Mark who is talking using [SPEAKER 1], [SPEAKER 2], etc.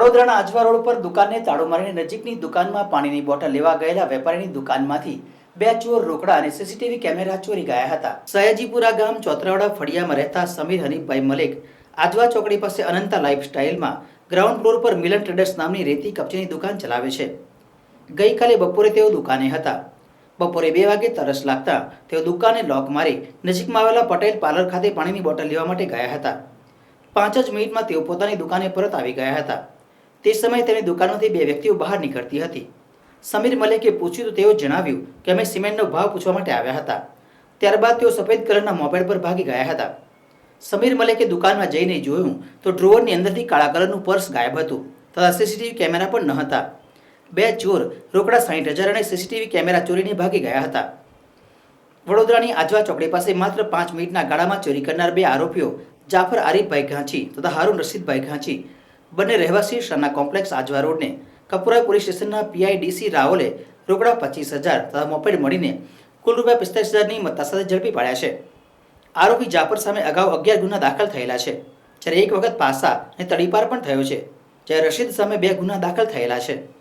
[SPEAKER 1] વડોદરાના આજવા રોડ પર દુકાનને તાળો મારીને નજીકની દુકાનમાં પાણીની બોટલ લેવા ગયેલા વેપારીની દુકાનમાંથી બે ચોર રોકડા અને સીસીટીવી કેમેરા ચોરી ગયા હતા। સયાજીપુરા ગામ ચોત્રાવાડા ફળિયામાં રહેતા સમીર હનીફભાઈ મલેક આજવા ચોકડી પાસે અનંતા લાઇફસ્ટાઇલમાં ગ્રાઉન્ડ ફ્લોર પર મિલન ટ્રેડર્સ નામની રેતી કપચીની દુકાન ચલાવે છે। ગઈકાલે બપોરે તેઓ દુકાને હતા। બપોરે 2 વાગે તરસ લાગતા તેઓ દુકાને લોક મારી નજીકમાં આવેલા પટેલ પાર્લર ખાતે પાણીની બોટલ લેવા માટે ગયા હતા। 5 જ મિનિટમાં તેઓ પોતાની દુકાને પરત આવી ગયા હતા। તે સમયે તેની દુકાનમાંથી બે વ્યક્તિઓ બહાર નીકળતી હતી। સમીર મલેકે પૂછ્યું તો તેઓ જણાવ્યું કે અમે સિમેન્ટનો ભાવ પૂછવા માટે આવ્યા હતા। ત્યારબાદ તેઓ સફેદ કલરના મોપેડ પર ભાગી ગયા હતા। સમીર મલેકે દુકાનમાં જઈને જોયું તો ડ્રોવરની અંદરથી કાળા કલરનું પર્સ ગાયબ હતું તથા સીસીટીવી કેમેરા પણ ન હતા। બે ચોર રોકડા 60,000 અને સીસીટીવી કેમેરા ચોરીને ભાગી ગયા હતા। વડોદરાની આજવા ચોકડી પાસે માત્ર 5 મિનિટના ગાળામાં ચોરી કરનાર બે આરોપીઓ જાફર આરીફભાઈ ઘાંચી તથા હારૂન રશીદભાઈ ઘાંચી બંને રહેવાસી શાના કોમ્પ્લેક્સ આજવા રોડને કપુરા પોલીસ સ્ટેશનના પીઆઈડીસી રાઓલે રોકડા 25,000 તથા મોપેડ મળીને કુલ રૂપિયા 45,000ની મત્તા સાથે ઝડપી પાડ્યા છે। આરોપી જાફર સામે અગાઉ 11 ગુના દાખલ થયેલા છે, જ્યારે એક વખત પાસા અને તડીપાર પણ થયો છે, જ્યારે રશીદ સામે 2 ગુના દાખલ થયેલા છે।